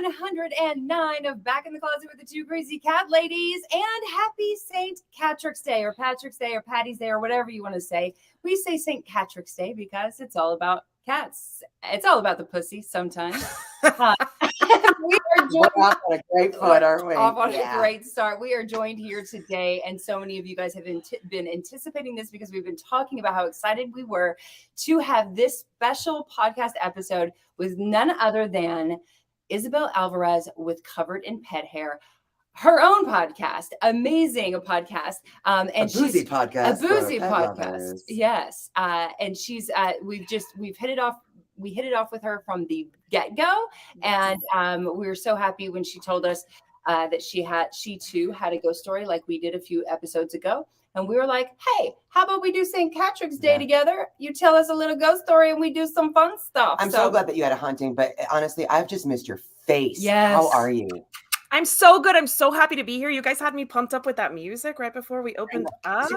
109 of Back in the Closet with the Two Crazy Cat Ladies, and happy St. Patrick's Day or Patrick's Day or Patty's Day or whatever you want to say. We say St. Patrick's Day because it's all about cats. It's all about the pussy sometimes. We are joined off on a great foot, aren't we? Off on a great start. We are joined here today, and so many of you guys have been anticipating this because we've been talking about how excited we were to have this special podcast episode with none other than Isabel Alvarez with Covered in Pet Hair. Her own podcast, amazing podcast, and a boozy podcast. Yes, and she's we've hit it off. We hit it off with her from the get-go, and we were so happy when she told us that she too had a ghost story like we did a few episodes ago. And we were like, hey, how about we do St. Patrick's Day together? You tell us a little ghost story and we do some fun stuff. I'm so glad that you had a haunting, but honestly, I've just missed your face. Yes. How are you? I'm so good. I'm so happy to be here. You guys had me pumped up with that music right before we opened up.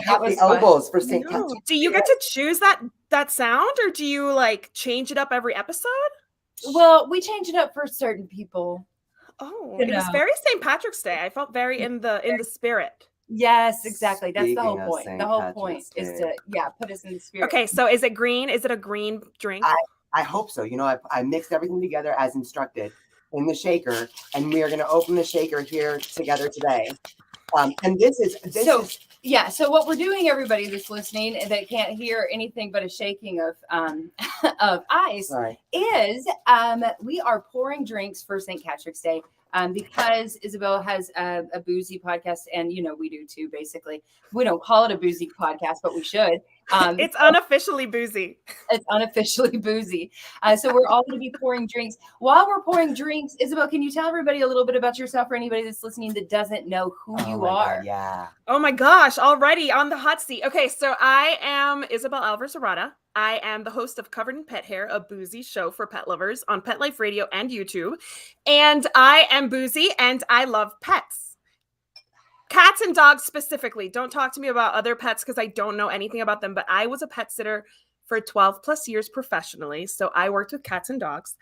Happy elbows for St. Patrick's. Do you get to choose that sound, or do you like change it up every episode? Well, we change it up for certain people. Oh, it was very St. Patrick's Day. I felt very in the spirit. Yes, exactly. That's the whole Speaking of point. St. The whole Patrick's point Day. is to put us in the spirit. Okay, so is it green? Is it a green drink? I hope so. You know, I mixed everything together as instructed in the shaker, and we are going to open the shaker here together today. And this is So what we're doing, everybody that's listening that can't hear anything but a shaking of of ice, is we are pouring drinks for St. Patrick's Day. Because Isabel has a boozy podcast, and you know we do too. Basically, we don't call it a boozy podcast, but we should. It's unofficially boozy. It's unofficially boozy. So we're all going to be pouring drinks. While we're pouring drinks, Isabel, can you tell everybody a little bit about yourself for anybody that's listening that doesn't know who you are? God, yeah. Oh my gosh! Already on the hot seat. Okay, so I am Isabel Alvarez Arata. I am the host of Covered in Pet Hair, a boozy show for pet lovers on Pet Life Radio and YouTube. And I am boozy and I love pets. Cats and dogs specifically. Don't talk to me about other pets because I don't know anything about them. But I was a pet sitter for 12 plus years professionally. So I worked with cats and dogs.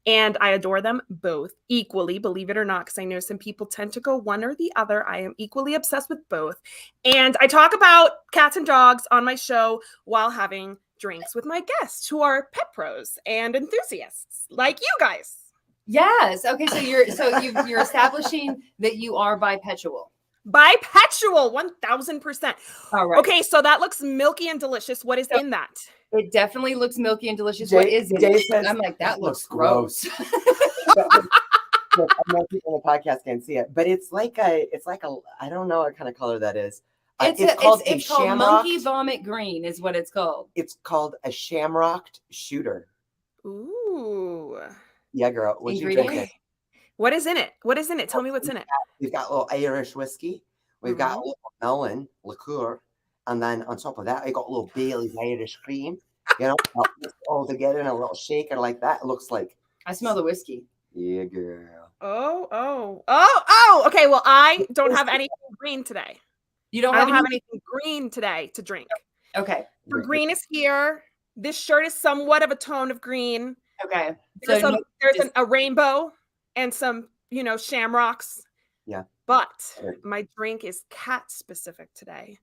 And I adore them both equally, believe it or not, because I know some people tend to go one or the other. I am equally obsessed with both. And I talk about cats and dogs on my show while having drinks with my guests who are pet pros and enthusiasts like you guys. Yes. Okay. So you're establishing that you are bipedal. Bipedal, 1000%. All right. Okay. So that looks milky and delicious. What is in that? It definitely looks milky and delicious. What is it? I'm like, that looks gross. Look, I know people on the podcast can't see it, but it's like a I don't know what kind of color that is. It's called monkey vomit green is what it's called. It's called a shamrocked shooter. Ooh. Yeah, girl. What you drinking? What is in it? What is in it? Tell me what's in it. We've got a little Irish whiskey. We've got a little melon liqueur. And then on top of that, I got a little Bailey's Irish cream. You know, all together in a little shaker like that. It looks like. I smell the whiskey. Yeah, girl. Oh. Okay, well, I don't have anything green today. You don't have anything green today to drink. Okay. The green is here. This shirt is somewhat of a tone of green. Okay. There's a rainbow and some, shamrocks. Yeah. But my drink is cat specific today.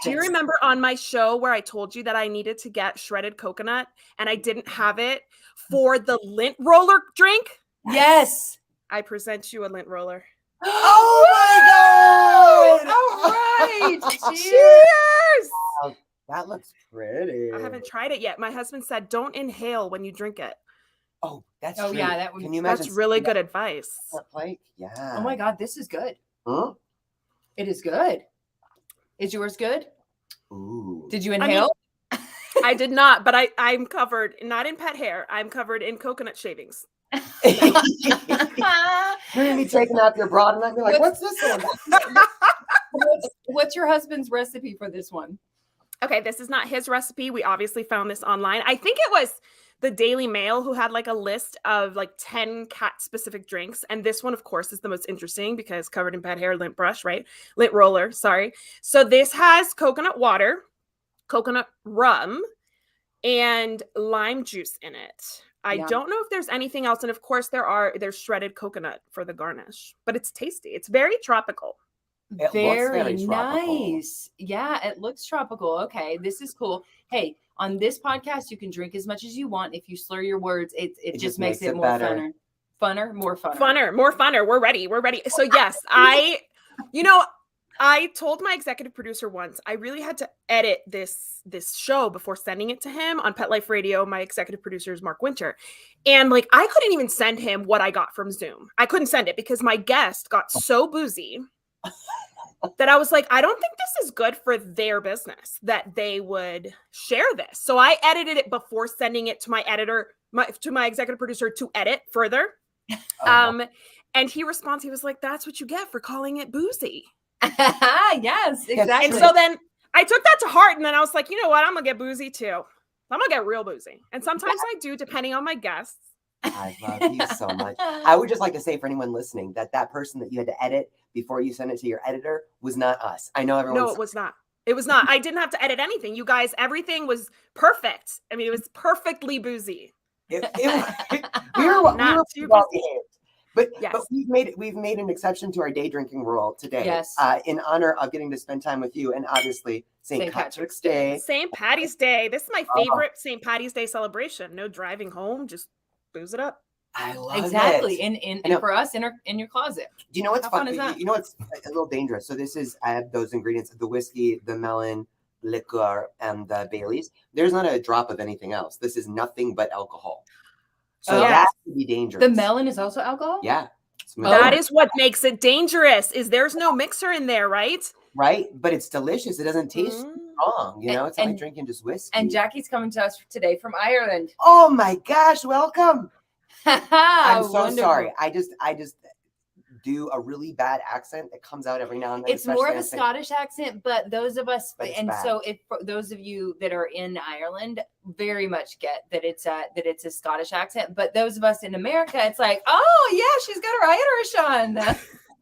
Do you remember on my show where I told you that I needed to get shredded coconut and I didn't have it for the lint roller drink? Yes. I present you a lint roller. Oh my God! All right. Cheers! Wow, that looks pretty. I haven't tried it yet. My husband said, don't inhale when you drink it. Oh, that's true. Yeah, that would. Can you imagine? That's really good advice. Yeah. Oh my God, this is good. Huh? It is good. Is yours good? Ooh. Did you inhale? I did not, but I'm covered, not in pet hair. I'm covered in coconut shavings. You're gonna be taking out your bra and I'd be like, what's this one? What's your husband's recipe for this one? Okay, this is not his recipe. We obviously found this online. I think it was the Daily Mail who had like a list of like 10 cat specific drinks. And this one, of course, is the most interesting because covered in pet hair, lint brush, right? Lint roller, sorry. So this has coconut water, coconut rum, and lime juice in it. I Yeah. don't know if there's anything else. And of course there's shredded coconut for the garnish, but it's tasty. It's very tropical. It looks Very very tropical. nice. Yeah, it looks tropical. Okay, this is cool. Hey, on this podcast, you can drink as much as you want. If you slur your words, it just makes it more better. funner, more funner. More funner. We're ready. So yes, I told my executive producer once I really had to edit this show before sending it to him on Pet Life Radio. My executive producer is Mark Winter. And like, I couldn't even send him what I got from Zoom. I couldn't send it because my guest got so boozy that I was like, I don't think this is good for their business that they would share this. So I edited it before sending it to my editor, to my executive producer to edit further. And he responds, he was like, that's what you get for calling it boozy. Yes, exactly. And so then I took that to heart, and then I was like, you know what? I'm gonna get boozy too. I'm gonna get real boozy. And sometimes I do, depending on my guests. I love you so much. I would just like to say for anyone listening that person that you had to edit before you send it to your editor was not us. I know everyone. No, it was not. It was not. I didn't have to edit anything. You guys, everything was perfect. I mean, it was perfectly boozy. We were too well behaved. But we've made an exception to our day drinking rule today. Yes. In honor of getting to spend time with you, and obviously St. Patrick's Day. St. Patty's Day. This is my favorite St. Patty's Day celebration. No driving home, just booze it up. I love exactly. it. And for us, in your closet. Do you know what's fun? You know what's a little dangerous? So I have those ingredients: the whiskey, the melon, liqueur, and the Baileys. There's not a drop of anything else. This is nothing but alcohol. So that could be dangerous. The melon is also alcohol? Yeah. That is what makes it dangerous, is there's no mixer in there, right? Right. But it's delicious. It doesn't taste strong. You know, it's like drinking just whiskey. And Jackie's coming to us today from Ireland. Oh my gosh, welcome. I'm so Wonderful. sorry. I just do a really bad accent that comes out every now and then. It's more of a Scottish accent, but those of us, so if for those of you that are in Ireland, very much get that it's a Scottish accent. But those of us in America, it's like, oh yeah, she's got her Irish on.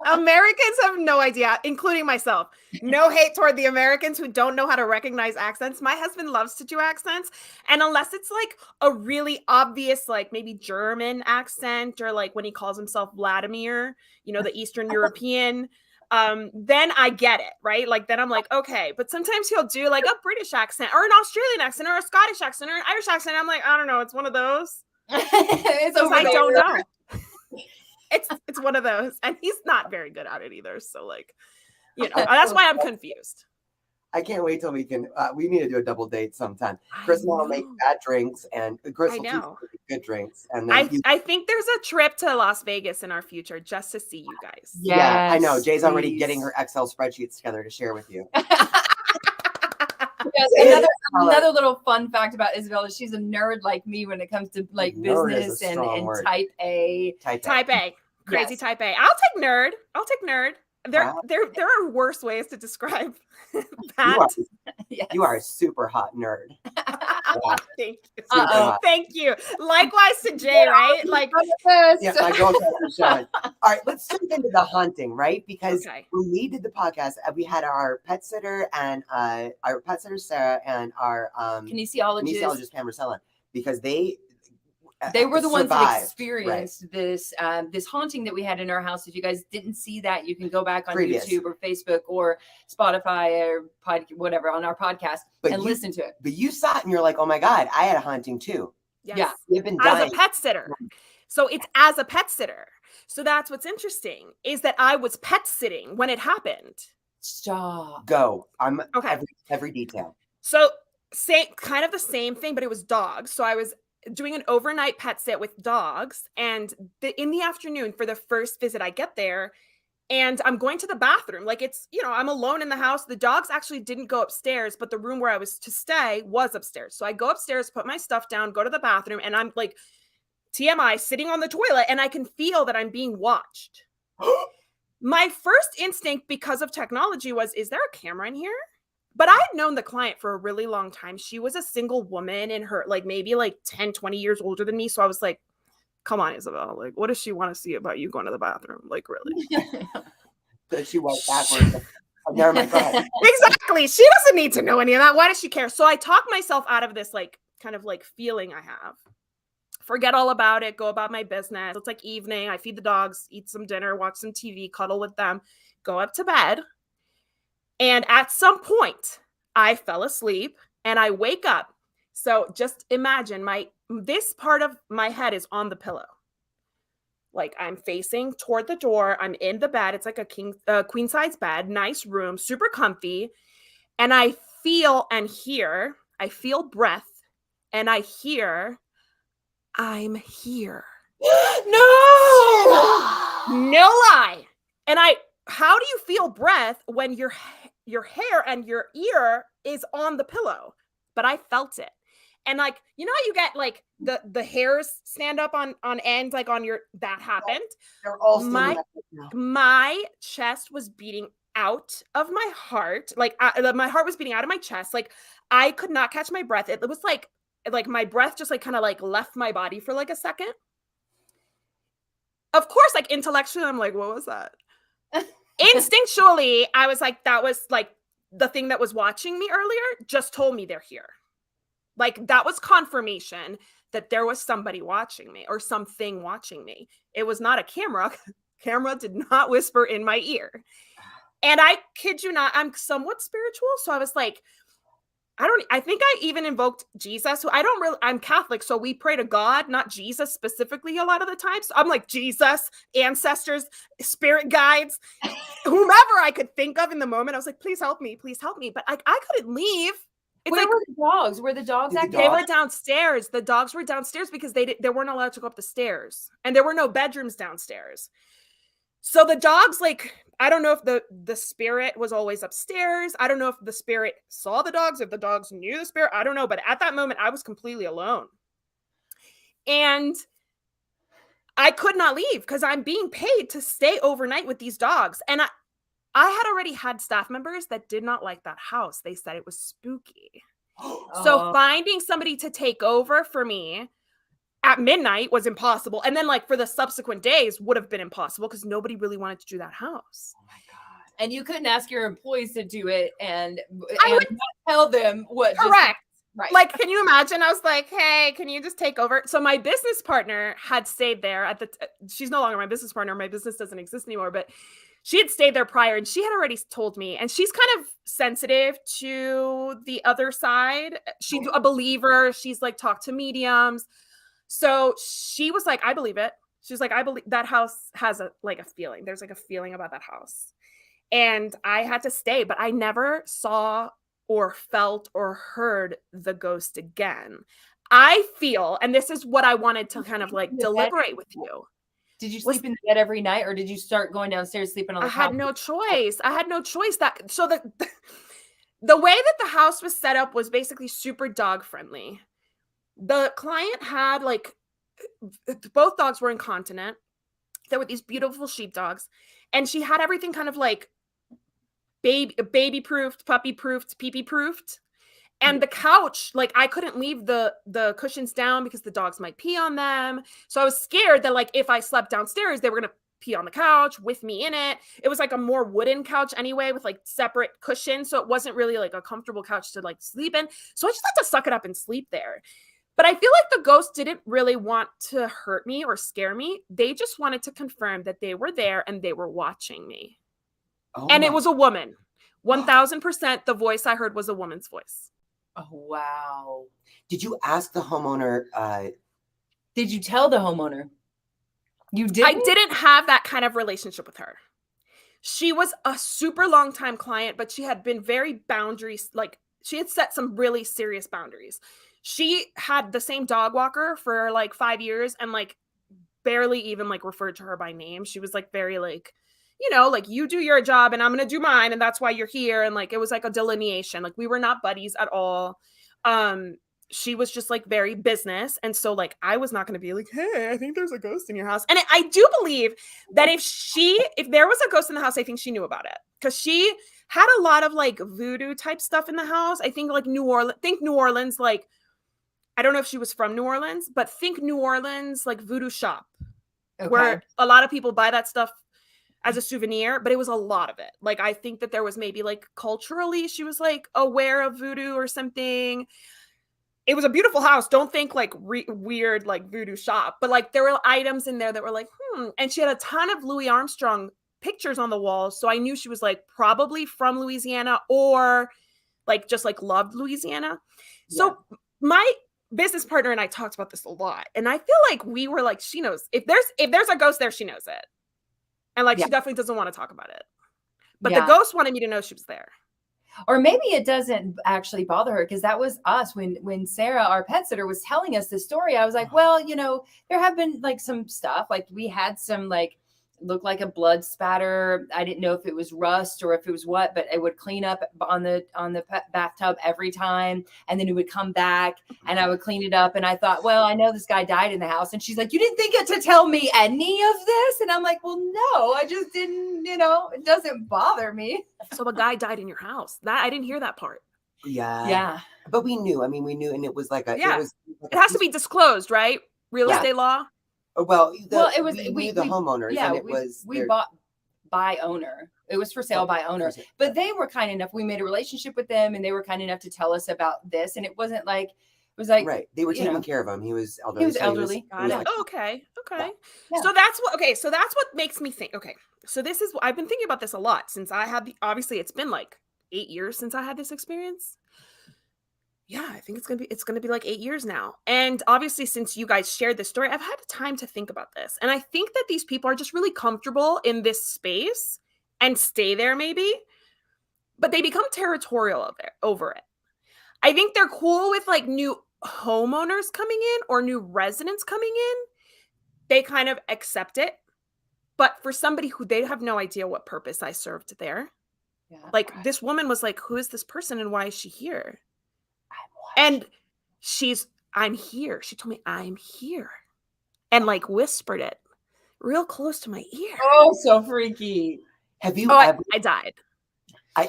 Americans have no idea, including myself. No hate toward the Americans who don't know how to recognize accents. My husband loves to do accents. And unless it's like a really obvious, like maybe German accent, or like when he calls himself Vladimir, you know, the Eastern European, then I get it, right? Like, then I'm like, okay. But sometimes he'll do like a British accent or an Australian accent or a Scottish accent or an Irish accent. I'm like, I don't know. It's one of those. I don't know. It's one of those, and he's not very good at it either. So like, you know, that's why I'm confused. I can't wait till we need to do a double date sometime. Chris and I will make bad drinks, and Chris will teach good drinks. And then I think there's a trip to Las Vegas in our future just to see you guys. Yes, yeah, I know. Jay's already getting her Excel spreadsheets together to share with you. Yes, another little fun fact about Isabel is she's a nerd like me when it comes to like business and type A. Type A. Crazy yes. Type A. I'll take nerd. There are worse ways to describe that. You are a super hot nerd. Thank you. Thank you. Likewise to Jay, right? Like, yeah, my girlfriend is showing. All right, let's jump into the haunting, right? Because when we did the podcast, we had our pet sitter and our pet sitter Sarah and our kinesiologist Pam Marcella, because they were the ones that experienced this haunting that we had in our house. If you guys didn't see that, you can go back on YouTube or Facebook or Spotify or whatever on our podcast and listen to it. But you saw it and you're like, oh my God, I had a haunting too. Yes. Yeah. You've been dying. As a pet sitter. So it's as a pet sitter. So that's what's interesting, is that I was pet sitting when it happened. Stop. Go. I'm okay. Every detail. So kind of the same thing, but it was dogs. So I was doing an overnight pet sit with dogs, and in the afternoon for the first visit, I get there and I'm going to the bathroom. Like, it's, you know, I'm alone in the house. The dogs actually didn't go upstairs, but the room where I was to stay was upstairs. So I go upstairs, put my stuff down, go to the bathroom, and I'm like, TMI, sitting on the toilet, and I can feel that I'm being watched. My first instinct, because of technology, was, is there a camera in here? But I had known the client for a really long time. She was a single woman in her, like, maybe like 10, 20 years older than me. So I was like, come on, Isabel. Like, what does she want to see about you going to the bathroom? Like, really? Does she walk backwards? Never mind. Go ahead. Exactly. She doesn't need to know any of that. Why does she care? So I talk myself out of this, like, kind of like feeling I have. forget all about it, go about my business. It's like evening. I feed the dogs, eat some dinner, watch some TV, cuddle with them, go up to bed. And at some point, I fell asleep and I wake up. So just imagine this part of my head is on the pillow. Like I'm facing toward the door. I'm in the bed. It's like a queen size bed, nice room, super comfy. And I feel breath and I hear, I'm here. No lie. And how do you feel breath when your hair and your ear is on the pillow? But I felt it. And like, you know how you get like the hairs stand up on end, like on that happened. They're all standing up now. My chest was beating out of my heart. Like my heart was beating out of my chest. Like I could not catch my breath. It was like my breath just like kind of like left my body for like a second. Of course, like intellectually, I'm like, what was that? Instinctually, I was like, that was like the thing that was watching me earlier just told me they're here. Like that was confirmation that there was somebody watching me or something watching me. It was not a camera. Camera did not whisper in my ear. And I kid you not, I'm somewhat spiritual. So I was like, I think I even invoked Jesus. So I'm Catholic. So we pray to God, not Jesus specifically a lot of the time. So I'm like, Jesus, ancestors, spirit guides, whomever I could think of in the moment. I was like, please help me. But I couldn't leave. Where were the dogs? Were the dogs active? They were downstairs. The dogs were downstairs because they weren't allowed to go up the stairs. And there were no bedrooms downstairs. So the dogs, like, I don't know if the spirit was always upstairs. I don't know if the spirit saw the dogs, if the dogs knew the spirit. I don't know. But at that moment, I was completely alone. And I could not leave because I'm being paid to stay overnight with these dogs. And I had already had staff members that did not like that house. They said it was spooky. So finding somebody to take over for me at midnight was impossible. And then like for the subsequent days would have been impossible because nobody really wanted to do that house. Oh my God. And you couldn't ask your employees to do it and not tell them what. Correct. Right. Like, can you imagine? I was like, hey, can you just take over? So my business partner had stayed there she's no longer my business partner. My business doesn't exist anymore, but she had stayed there prior and she had already told me, and she's kind of sensitive to the other side. She's a believer. She's like talked to mediums. So she was like, I believe it. She's like, I believe that house has a feeling. There's like a feeling about that house. And I had to stay, but I never saw or felt or heard the ghost again. I feel, and this is what I wanted to kind of like deliberate with you. Did you sleep in the bed every night, or did you start going downstairs sleeping on the couch? I had no choice. So the way that the house was set up was basically super dog friendly. The client had both dogs were incontinent. There were these beautiful sheepdogs, and she had everything kind of like baby proofed, puppy proofed, pee-pee proofed. And the couch, like I couldn't leave the cushions down because the dogs might pee on them. So I was scared that like if I slept downstairs, they were going to pee on the couch with me in it. It was like a more wooden couch anyway with like separate cushions. So it wasn't really like a comfortable couch to like sleep in. So I just had to suck it up and sleep there. But I feel like the ghost didn't really want to hurt me or scare me. They just wanted to confirm that they were there and they were watching me. And it was a woman. 1000% the voice I heard was a woman's voice. Oh, wow. Did you ask the homeowner? Did you tell the homeowner? You did? I didn't have that kind of relationship with her. She was a super long time client, but she had been very boundaries. Like she had set some really serious boundaries. She had the same dog walker for like 5 years and like barely even like referred to her by name. She was like very like, you know, like you do your job and I'm going to do mine. And that's why you're here. And like, it was like a delineation. Like we were not buddies at all. She was just like very business. And so like, I was not going to be like, hey, I think there's a ghost in your house. And I do believe that if there was a ghost in the house, I think she knew about it because she had a lot of like voodoo type stuff in the house. I think like New Orleans, like, I don't know if she was from New Orleans, but think New Orleans, like voodoo shop where a lot of people buy that stuff as a souvenir, but it was a lot of it. Like, I think that there was maybe like culturally, she was like aware of voodoo or something. it was a beautiful house. Don't think like weird, like voodoo shop, but like there were items in there that were like, and she had a ton of Louis Armstrong pictures on the walls. So I knew she was like probably from Louisiana or like just like loved Louisiana. So my business partner and I talked about this a lot. And I feel like we were like, she knows if there's a ghost there, she knows it. And like, she definitely doesn't want to talk about it. But the ghost wanted me to know she was there. Or maybe it doesn't actually bother her, because that was us when Sarah, our pet sitter, was telling us this story. I was like, well, there have been like some stuff, like we had some like looked like a blood spatter. I didn't know if it was rust or if it was what, but it would clean up on the bathtub every time, and then it would come back and I would clean it up. And I thought, well, I know this guy died in the house. And she's like, you didn't think it to tell me any of this? And I'm like, well, no, I just didn't, it doesn't bother me. So a guy died in your house. That I didn't hear that part. Yeah. But we knew. I mean, we knew, and it was like it has to be disclosed, right? Real estate law. Well, it was we knew the homeowners, and it was we bought by owner. It was for sale by owner, but they were kind enough. We made a relationship with them, and they were kind enough to tell us about this. And it wasn't like it was like right. They were taking care of him. He was elderly. He was elderly. Okay. Yeah. So that's what makes me think. Okay, so this is I've been thinking about this a lot since I had obviously it's been like 8 years since I had this experience. Yeah, I think it's gonna be like 8 years now. And obviously, since you guys shared this story, I've had time to think about this. And I think that these people are just really comfortable in this space and stay there maybe, but they become territorial over it. I think they're cool with like new homeowners coming in or new residents coming in. They kind of accept it. But for somebody who they have no idea what purpose I served there. Yeah, like this woman was like, who is this person and why is she here? And I'm here. She told me I'm here and like whispered it real close to my ear. Oh, so freaky. Have you I died.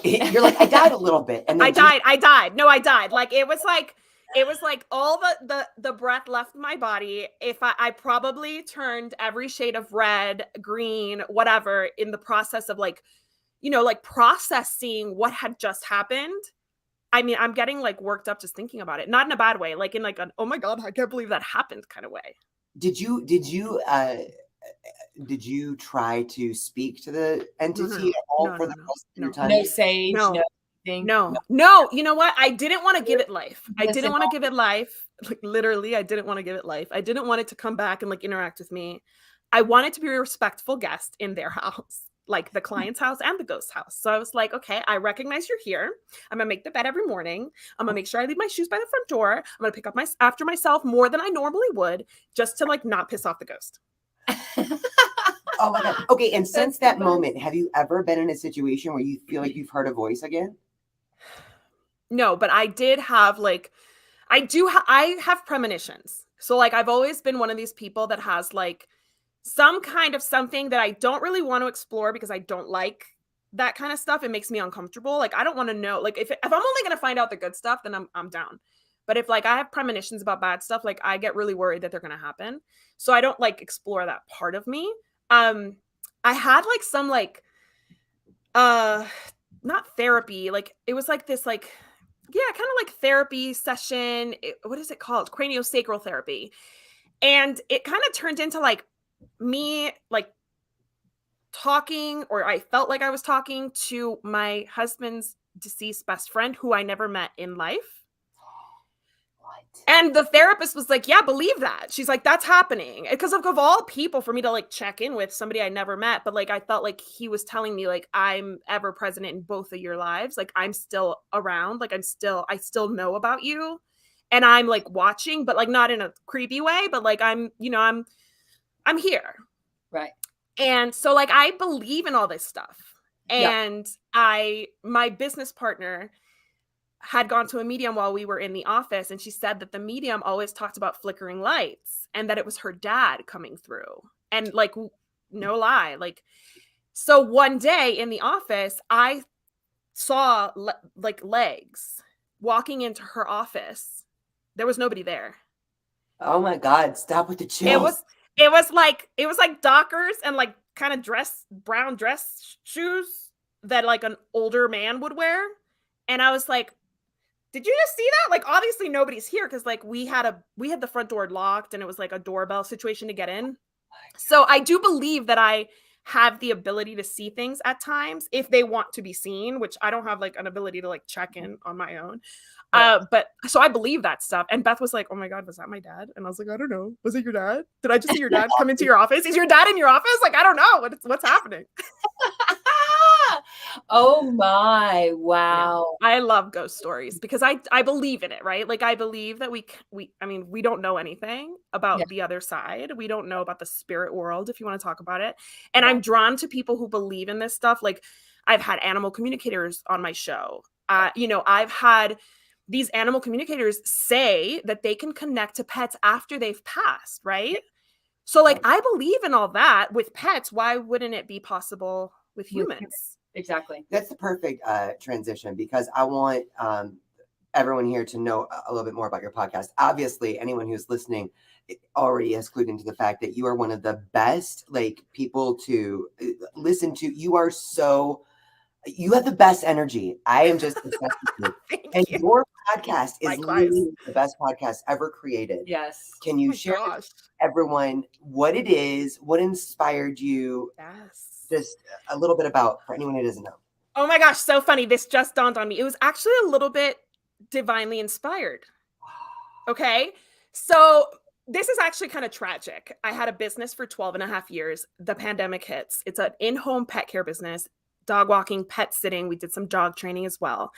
You're like, I died a little bit. And then I died. No, I died. Like, it was like all the breath left my body. If I probably turned every shade of red, green, whatever in the process of like, like processing what had just happened. I mean, I'm getting like worked up just thinking about it. Not in a bad way, like in like an, oh my God, I can't believe that happened kind of way. Did you try to speak to the entity at all for the rest of your time? No sage, no. You know what? I didn't want to give it life. I didn't want to give it life. Like literally, I didn't want to give it life. I didn't want it to come back and like interact with me. I wanted to be a respectful guest in their house, like the client's house and the ghost house. So I was like, okay, I recognize you're here. I'm gonna make the bed every morning. I'm gonna make sure I leave my shoes by the front door. I'm gonna pick up after myself more than I normally would, just to like not piss off the ghost. Oh my God. Okay, and since that moment, have you ever been in a situation where you feel like you've heard a voice again? No, but I did have like, I have premonitions. So like, I've always been one of these people that has like some kind of something that I don't really want to explore because I don't like that kind of stuff. It makes me uncomfortable. Like, I don't want to know, like if I'm only going to find out the good stuff, then I'm down. But if like I have premonitions about bad stuff, like I get really worried that they're going to happen. So I don't like explore that part of me. I had like some like, not therapy. Like it was like this, like, yeah, kind of like therapy session. What is it called? Craniosacral therapy. And it kind of turned into like me like talking, or I felt like I was talking to my husband's deceased best friend who I never met in life. And the therapist was like, yeah, believe that. She's like, that's happening. Because of all people for me to like check in with somebody I never met. But like, I felt like he was telling me like, I'm ever present in both of your lives. Like I'm still around. Like I still know about you. And I'm like watching, but like not in a creepy way, but like I'm here. Right. And so like, I believe in all this stuff. And my business partner had gone to a medium while we were in the office. And she said that the medium always talked about flickering lights and that it was her dad coming through. And like, no lie. Like, so one day in the office, I saw like legs walking into her office. There was nobody there. Oh my God. Stop with the chills. It was like Dockers and like kind of brown dress shoes that like an older man would wear. And I was like, Did you just see that? Like, obviously nobody's here because like we had the front door locked and it was like a doorbell situation to get in. So I do believe that I have the ability to see things at times if they want to be seen, which I don't have like an ability to like check in on my own. But so I believe that stuff. And Beth was like, oh my God, was that my dad? And I was like, I don't know. Was it your dad? Did I just see your dad come into your office? Is your dad in your office? Like, I don't know what's happening. Oh my, wow. Yeah. I love ghost stories because I believe in it, right? Like I believe that we don't know anything about the other side. We don't know about the spirit world, if you want to talk about it. And I'm drawn to people who believe in this stuff. Like I've had animal communicators on my show. I've had these animal communicators say that they can connect to pets after they've passed, right? So like I believe in all that with pets. Why wouldn't it be possible with humans? Exactly. That's the perfect transition, because I want everyone here to know a little bit more about your podcast. Obviously, anyone who's listening already has clued into the fact that you are one of the best people to listen to. You have the best energy. I am just obsessed with you. And your podcast is literally the best podcast ever created. Yes. Can you share with everyone what it is, what inspired you? Yes. Just a little bit about, for anyone who doesn't know. Oh my gosh, so funny. This just dawned on me. It was actually a little bit divinely inspired. Okay. So this is actually kind of tragic. I had a business for 12 and a half years. The pandemic hits. It's an in-home pet care business, dog walking, pet sitting. We did some dog training as well.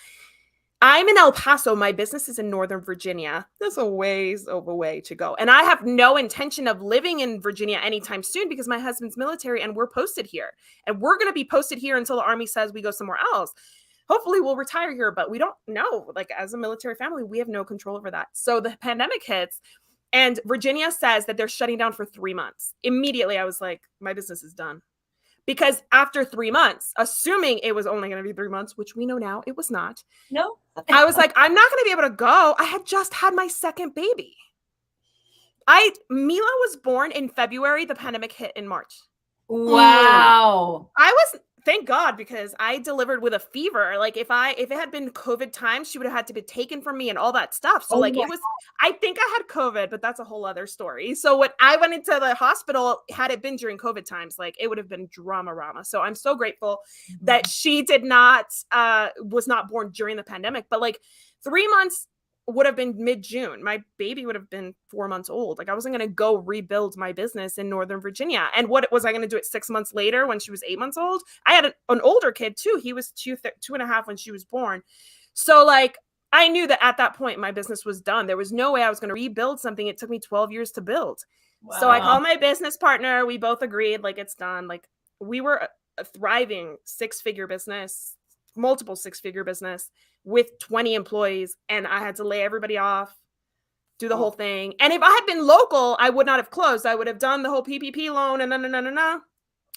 I'm in El Paso. My business is in Northern Virginia. There's a ways of a way to go. And I have no intention of living in Virginia anytime soon because my husband's military and we're posted here. And we're going to be posted here until the Army says we go somewhere else. Hopefully we'll retire here, but we don't know. Like as a military family, we have no control over that. So the pandemic hits and Virginia says that they're shutting down for 3 months. Immediately, I was like, my business is done. Because after 3 months, assuming it was only going to be 3 months, which we know now it was not. No. I was like, I'm not going to be able to go. I had just had my second baby. Mila was born in February. The pandemic hit in March. Wow. Thank God, because I delivered with a fever. Like if it had been COVID times, she would have had to be taken from me and all that stuff. So I think I had COVID, but that's a whole other story. So when I went into the hospital, had it been during COVID times, like it would have been drama-rama. So I'm so grateful that she was not born during the pandemic, but like 3 months would have been mid-June. My baby would have been 4 months old. Like I wasn't going to go rebuild my business in Northern Virginia. And what was I going to do it 6 months later when she was 8 months old? I had an older kid too. He was 2.5 when she was born. So like, I knew that at that point, my business was done. There was no way I was going to rebuild something. It took me 12 years to build. Wow. So I called my business partner. We both agreed like it's done. Like we were a thriving multiple six-figure business with 20 employees, and I had to lay everybody off, do the whole thing. And if I had been local, I would not have closed. I would have done the whole PPP loan and no.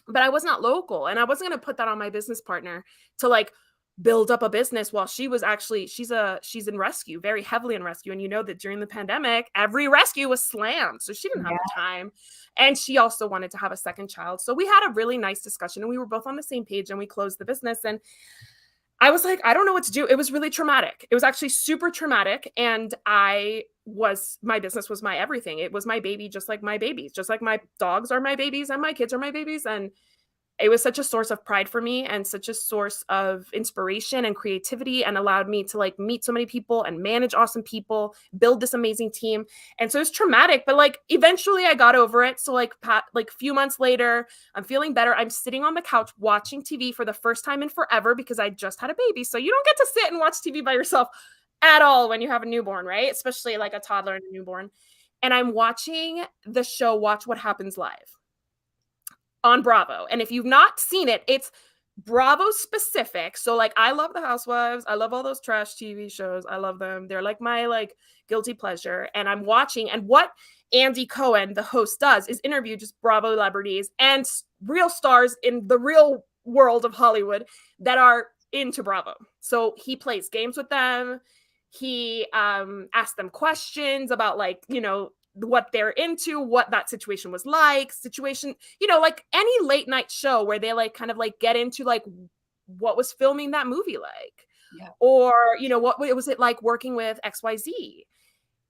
But I was not local, and I wasn't going to put that on my business partner to like build up a business while she was actually she's in rescue, very heavily in rescue. And you know that during the pandemic, every rescue was slammed, so she didn't have the time. And she also wanted to have a second child. So we had a really nice discussion, and we were both on the same page, and we closed the business. And I was like, I don't know what to do. It was really traumatic. It was actually super traumatic. And my business was my everything. It was my baby, just like my babies, just like my dogs are my babies and my kids are my babies. And it was such a source of pride for me and such a source of inspiration and creativity, and allowed me to like meet so many people and manage awesome people, build this amazing team. And so it's traumatic, but like eventually I got over it. So like a few months later, I'm feeling better. I'm sitting on the couch watching TV for the first time in forever because I just had a baby. So you don't get to sit and watch TV by yourself at all when you have a newborn, right? Especially like a toddler and a newborn. And I'm watching the show Watch What Happens Live on Bravo. And if you've not seen it, it's Bravo specific. So like I love the Housewives. I love all those trash TV shows. I love them. They're like my like guilty pleasure. And I'm watching, and what Andy Cohen, the host, does is interview just Bravo celebrities and real stars in the real world of Hollywood that are into Bravo. So he plays games with them. He asks them questions about like, you know, what they're into, what that situation was like, like any late night show where they like kind of like get into like what was filming that movie like. Yeah. Or, what was it like working with XYZ?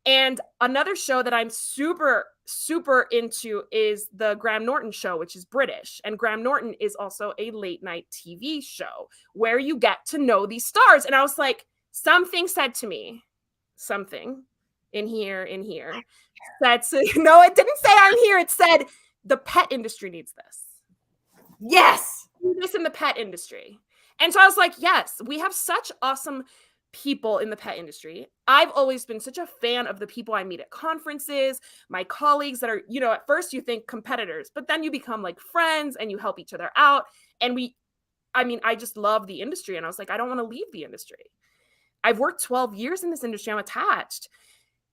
And another show that I'm super, super into is the Graham Norton show, which is British. And Graham Norton is also a late night TV show where you get to know these stars. And I was like, something said to me, something in here, said, no, it didn't say I'm here. It said the pet industry needs this. Yes. This in the pet industry. And so I was like, yes, we have such awesome people in the pet industry. I've always been such a fan of the people I meet at conferences, my colleagues that are, at first you think competitors, but then you become like friends and you help each other out. And I just love the industry. And I was like, I don't want to leave the industry. I've worked 12 years in this industry. I'm attached.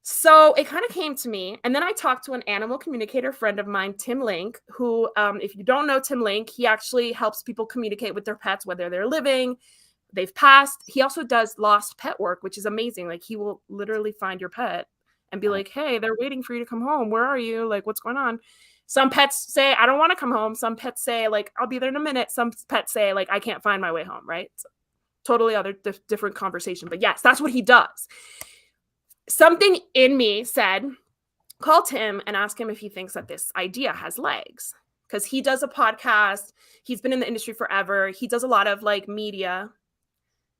So it kind of came to me. And then I talked to an animal communicator friend of mine, Tim Link, who, if you don't know Tim Link, he actually helps people communicate with their pets, whether they're living, they've passed. He also does lost pet work, which is amazing. Like he will literally find your pet and be like, hey, they're waiting for you to come home. Where are you? Like, what's going on? Some pets say, I don't want to come home. Some pets say, like, I'll be there in a minute. Some pets say, like, I can't find my way home, right? So, totally other different conversation. But yes, that's what he does. Something in me said, call Tim and ask him if he thinks that this idea has legs. Because he does a podcast. He's been in the industry forever. He does a lot of like media.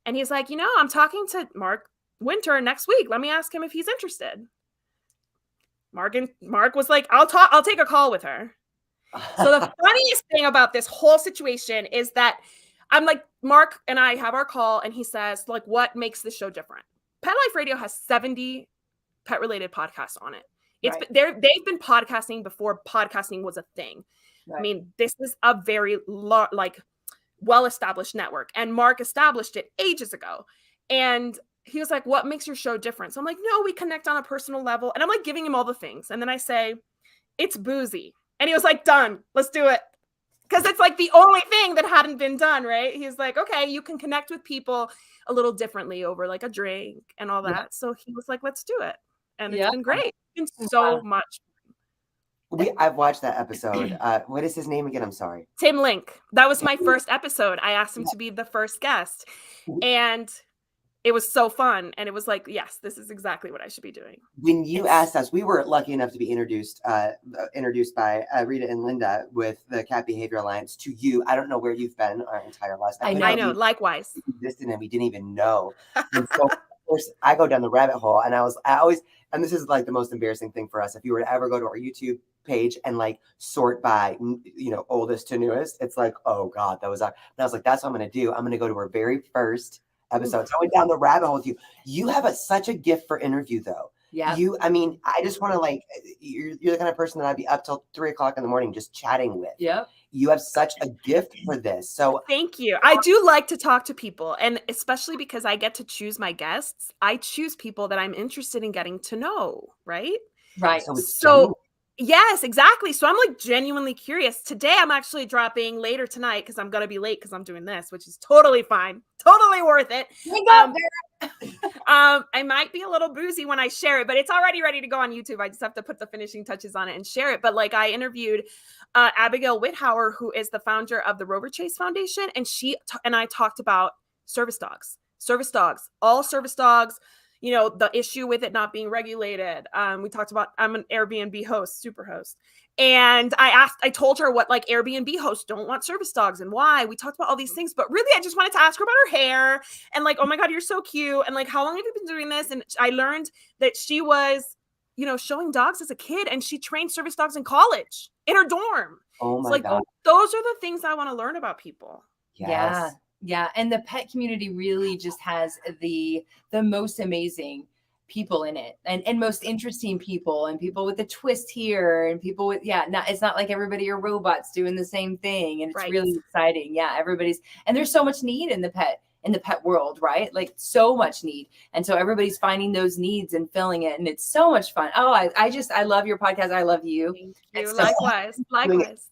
And he's like, I'm talking to Mark Winter next week. Let me ask him if he's interested. Mark was like, I'll take a call with her. So the funniest thing about this whole situation is that I'm like, Mark and I have our call and he says, like, what makes this show different? Pet Life Radio has 70 pet related podcasts on it. They've been podcasting before podcasting was a thing. Right. I mean, this is a very well-established network, and Mark established it ages ago. And he was like, what makes your show different? So I'm like, no, we connect on a personal level. And I'm like giving him all the things. And then I say, it's boozy. And he was like, done, let's do it. Because it's like the only thing that hadn't been done, right? He's like, okay, you can connect with people a little differently over like a drink and all that. Yeah. So he was like, let's do it. And it's been great. It's been so much. I've watched that episode. What is his name again? I'm sorry. Tim Link. That was my first episode. I asked him to be the first guest. And it was so fun. And it was like, yes, this is exactly what I should be doing. When you asked us, we were lucky enough to be introduced by Rita and Linda with the Cat Behavior Alliance to you. I don't know where you've been our entire lives. I know. Likewise. Existed and we didn't even know. And so, of course, I go down the rabbit hole, and I always, and this is like the most embarrassing thing for us. If you were to ever go to our YouTube page and like sort by oldest to newest, it's like, oh God, that was our. And I was like, that's what I'm going to do. I'm going to go to our very first episode. So I went down the rabbit hole with you. You have such a gift for interview, though. Yeah. I just want to you're the kind of person that I'd be up till 3:00 in the morning just chatting with. Yeah. You have such a gift for this. So thank you. I do like to talk to people, and especially because I get to choose my guests. I choose people that I'm interested in getting to know. Right. Right. So yes, exactly. So I'm like genuinely curious. Today, I'm actually dropping later tonight because I'm going to be late because I'm doing this, which is totally fine. Totally worth it. I might be a little boozy when I share it, but it's already ready to go on YouTube. I just have to put the finishing touches on it and share it. But like I interviewed Abigail Whithauer, who is the founder of the Rover Chase Foundation. And she and I talked about service dogs, all service dogs. The issue with it not being regulated. We talked about, I'm an Airbnb host, super host. And I told her what like Airbnb hosts don't want service dogs and why. We talked about all these things, but really I just wanted to ask her about her hair and like, oh my God, you're so cute. And like, how long have you been doing this? And I learned that she was, showing dogs as a kid, and she trained service dogs in college in her dorm. Oh my God. Those are the things I want to learn about people. Yes. Yeah. Yeah. And the pet community really just has the most amazing people in it and most interesting people, and people with a twist here, and people with, it's not like everybody are robots doing the same thing. And it's really exciting. Yeah. And there's so much need in the pet world, right? Like so much need. And so everybody's finding those needs and filling it. And it's so much fun. Oh, I love your podcast. I love you. Thank you. Likewise.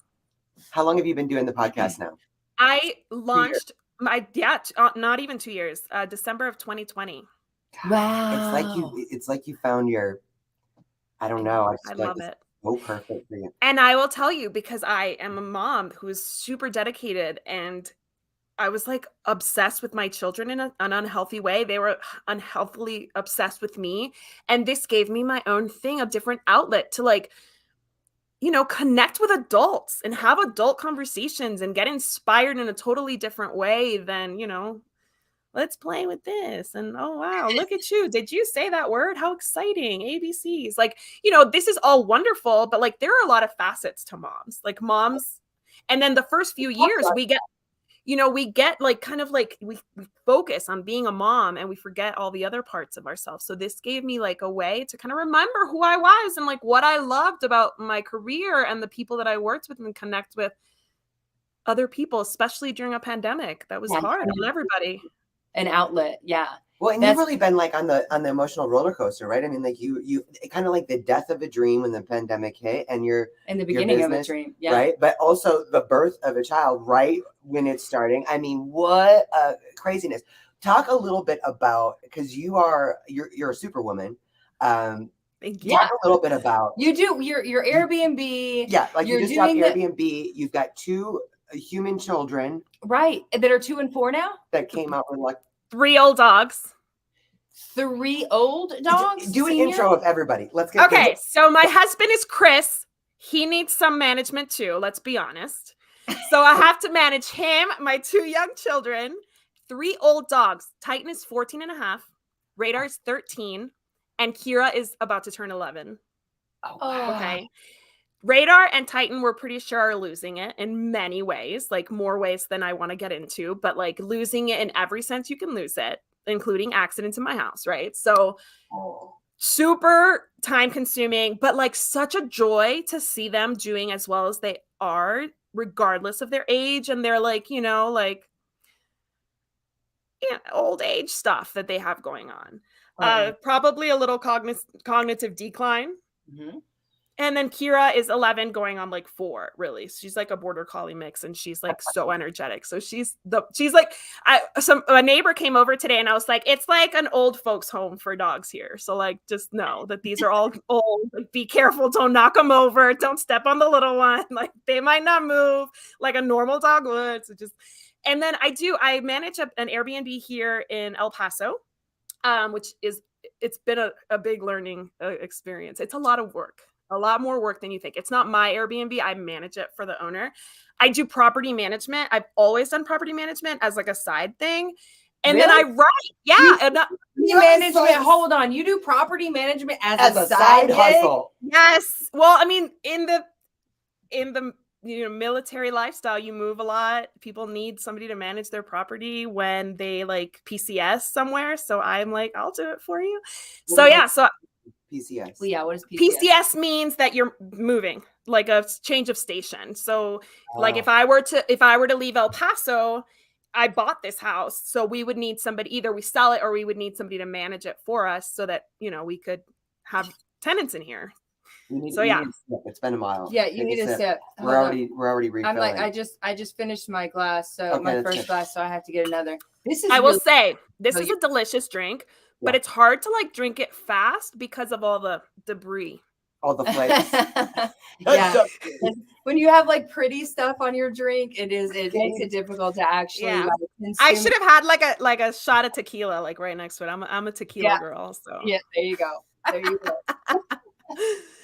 How long have you been doing the podcast now? I launched not even 2 years, December of 2020. Wow. It's like you found your, I don't know. I love it. So perfect for you. And I will tell you, because I am a mom who is super dedicated, and I was like obsessed with my children in an unhealthy way. They were unhealthily obsessed with me. And this gave me my own thing, a different outlet to like, connect with adults and have adult conversations and get inspired in a totally different way than, let's play with this. And oh, wow, look at you. Did you say that word? How exciting. ABCs. Like, this is all wonderful, but like there are a lot of facets to moms, like moms. And then the first few years we get like kind of like we focus on being a mom and we forget all the other parts of ourselves. So this gave me like a way to kind of remember who I was and like what I loved about my career and the people that I worked with and connect with other people, especially during a pandemic. That was hard on everybody. An outlet. Yeah. Well, and you've really been like on the emotional roller coaster, right? I mean, like you kind of like the death of a dream when the pandemic hit, and you're in the beginning of a dream, yeah. Right? But also the birth of a child right when it's starting. I mean, what a craziness! Talk a little bit about, because you're a superwoman. Thank you. Talk a little bit about you do your Airbnb. Yeah, like you just got Airbnb. You've got 2 human children, right? That are 2 and 4 now. That came out with like 3 old dogs. 3 old dogs? Do an intro of everybody. Let's get okay. So my husband is Chris. He needs some management too. Let's be honest. So I have to manage him, my 2 young children, 3 old dogs. Titan is 14 and a half. Radar is 13. And Kira is about to turn 11. Oh, okay. Radar and Titan, we're pretty sure are losing it in many ways, like more ways than I want to get into, but like losing it in every sense you can lose it, including accidents in my house, right? So super time consuming, but like such a joy to see them doing as well as they are, regardless of their age and their like, old age stuff that they have going on. Probably a little cognitive decline. Mm-hmm. And then Kira is 11 going on like 4, really. She's like a border collie mix and she's like so energetic. So she's like, a neighbor came over today and I was like, it's like an old folks home for dogs here. So like, just know that these are all old, like, be careful. Don't knock them over. Don't step on the little one. Like they might not move like a normal dog would. So and then I manage an Airbnb here in El Paso, which it's been a big learning experience. It's a lot of work. A lot more work than you think. It's not my Airbnb. I manage it for the owner. I do property management. I've always done property management as like a side thing. And then I write. Yeah. Management. Hold on. You do property management as a side hustle. Yes. Well, I mean, in the military lifestyle, you move a lot. People need somebody to manage their property when they like PCS somewhere. So I'm like, I'll do it for you. So PCS. Well, yeah, what is PCS? PCS means that you're moving, like a change of station. So like if I were to leave El Paso, I bought this house. So we would need somebody, either we sell it or we would need somebody to manage it for us so that, we could have tenants in here. It's been a while. Yeah, you need a sip. We're already refilling. I'm like, I just finished my glass. So my first glass, so I have to get another. I will say this is a delicious drink. But it's hard to like drink it fast because of all the debris. All the flakes. Yeah. When you have like pretty stuff on your drink, it makes it difficult to actually consume. I should have had like a shot of tequila like right next to it. I'm a tequila girl. So yeah, there you go.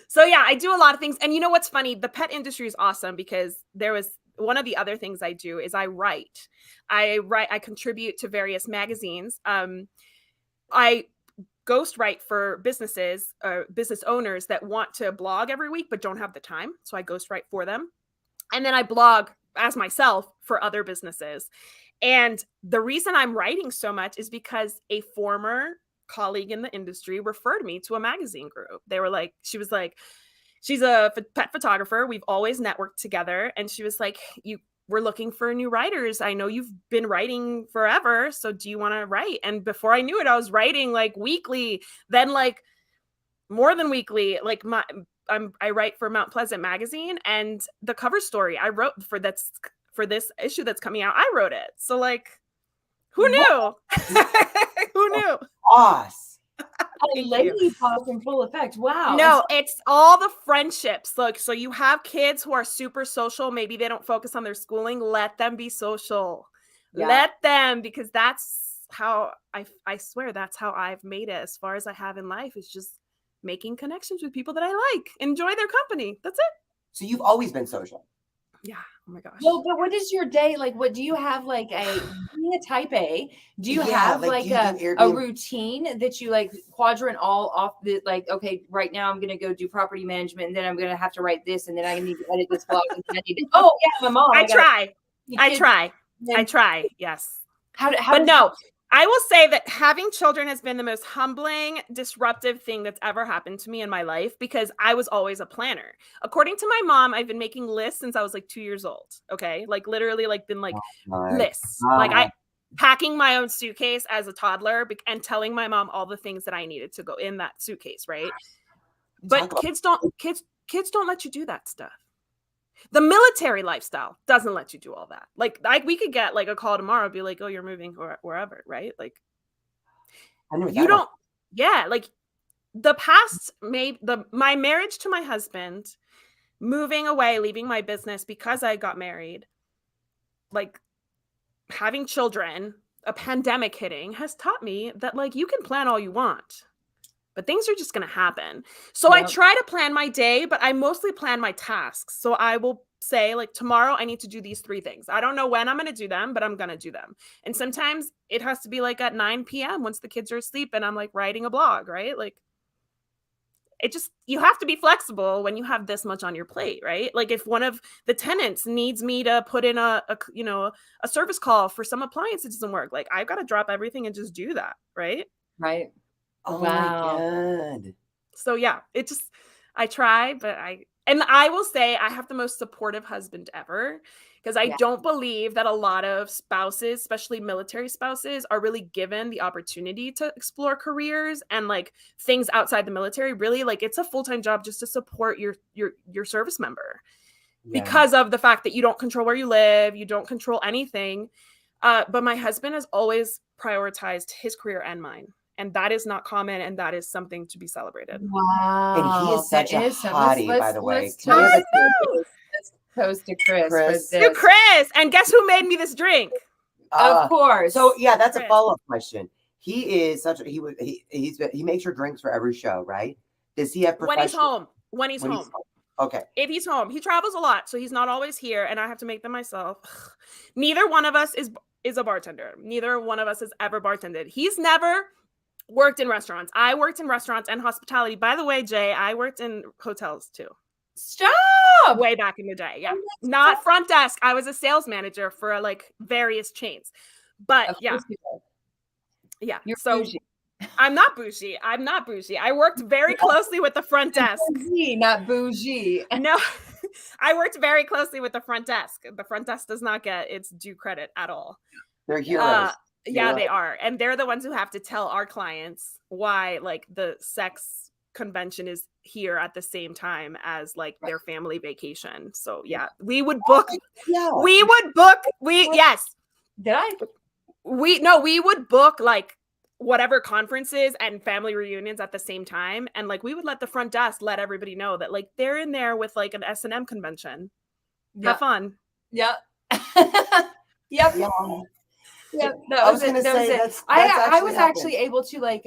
So yeah, I do a lot of things. And you know what's funny? The pet industry is awesome because there was one of the other things I do is I write. I contribute to various magazines. I ghostwrite for businesses or business owners that want to blog every week but don't have the time. So I ghostwrite for them. And then I blog as myself for other businesses. And the reason I'm writing so much is because a former colleague in the industry referred me to a magazine group. They were like, she's a pet photographer. We've always networked together. And she was like, we're looking for new writers. I know you've been writing forever. So do you want to write? And before I knew it, I was writing like weekly, then like more than weekly. Like I write for Mount Pleasant magazine, and the cover story I wrote for this issue that's coming out, I wrote it. So like, who knew? Who knew? Awesome. A lady pop in full effect. Wow. No, it's all the friendships. Look, so you have kids who are super social. Maybe they don't focus on their schooling. Let them be social. Yeah. Let them, because that's how I swear that's how I've made it as far as I have in life, is just making connections with people that I like, enjoy their company. That's it. So you've always been social. Yeah. Oh my gosh. Well, but what is your day like? What do you have like being a type A? Do you Yeah, have like, like do you do a Airbnb? routine that you like quadrant all off the like, okay, right now I'm gonna go do property management, and then I'm gonna have to write this, and then I need to edit this blog, and then I need to, oh yeah, my mom. I try. Then I try. Yes. how But does no, I will say that having children has been the most humbling, disruptive thing that's ever happened to me in my life, because I was always a planner. According to my mom, I've been making lists since I was like 2 years old. Okay. Like literally like been like lists. Like I packing my own suitcase as a toddler and telling my mom all the things that I needed to go in that suitcase. Right. But kids don't let you do that stuff. The military lifestyle doesn't let you do all that. Like we could get like a call tomorrow, be like, oh, you're moving wherever, right? Like you don't, yeah, like the past, my marriage to my husband, moving away, leaving my business because I got married, like having children, a pandemic hitting has taught me that like you can plan all you want, but things are just going to happen. So I try to plan my day, but I mostly plan my tasks. So I will say like tomorrow I need to do these 3 things. I don't know when I'm going to do them, but I'm going to do them. And sometimes it has to be like at 9 p.m. once the kids are asleep and I'm like writing a blog, right? Like it just, you have to be flexible when you have this much on your plate, right? Like if one of the tenants needs me to put in a service call for some appliance that doesn't work, like I've got to drop everything and just do that, right? Right. Oh Wow. my God. So yeah, it just, I try, but I will say I have the most supportive husband ever, because I don't believe that a lot of spouses, especially military spouses, are really given the opportunity to explore careers and like things outside the military. Really, like it's a full-time job just to support your service member, because of the fact that you don't control where you live, you don't control anything. But my husband has always prioritized his career and mine. And that is not common, and that is something to be celebrated. Wow. And he is such a hottie, by the way. Let's toast to Chris. For this. To Chris. And guess who made me this drink? Of course. So yeah, that's Chris. A follow-up question. He is such a he makes your drinks for every show, right? Does he have when he's home? When he's home. Okay. If he's home, he travels a lot, so he's not always here, and I have to make them myself. Neither one of us is a bartender. Neither one of us has ever bartended. He's never worked in restaurants. I worked in restaurants and hospitality. By the way, Jay, I worked in hotels too. Stop! Way back in the day. Yeah. Not front desk. I was a sales manager for like various chains. But yeah. Yeah. You're so bougie. I'm not bougie. I worked very closely with the front desk. Bougie, not bougie. No, I worked very closely with the front desk. The front desk does not get its due credit at all. They're heroes. Yeah, they are. And they're the ones who have to tell our clients why like the sex convention is here at the same time as like their family vacation. So yeah, we would book. Yeah. We would book like whatever conferences and family reunions at the same time. And like, we would let the front desk let everybody know that like they're in there with like an S&M convention. Have fun. Yep. Yep. Yeah, that was it. I was actually able to like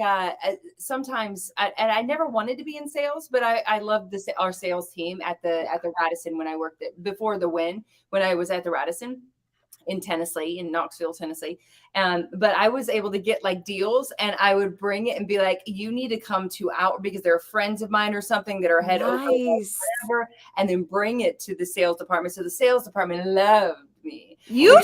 sometimes, and I never wanted to be in sales, but I loved our sales team at the Radisson when I worked before the Win, when I was at the Radisson in Tennessee, in Knoxville, Tennessee. But I was able to get like deals, and I would bring it and be like, you need to come to our, because they're friends of mine or something that are head over whatever, and then bring it to the sales department. So the sales department loved me. You're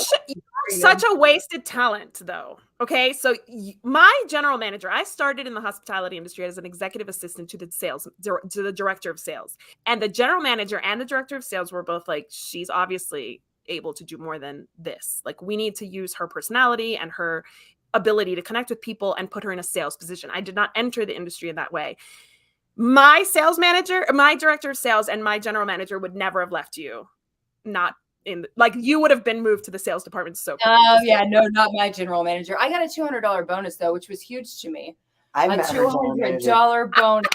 such a wasted talent though. Okay. So my general manager, I started in the hospitality industry as an executive assistant to the director of sales, and the general manager and the director of sales were both like, she's obviously able to do more than this. Like, we need to use her personality and her ability to connect with people and put her in a sales position. I did not enter the industry in that way. My sales manager, my director of sales, and my general manager would never have left you. Not in, like, you would have been moved to the sales department so quickly. Oh yeah, no, not my general manager. I got a $200 bonus though, which was huge to me. A $200 bonus.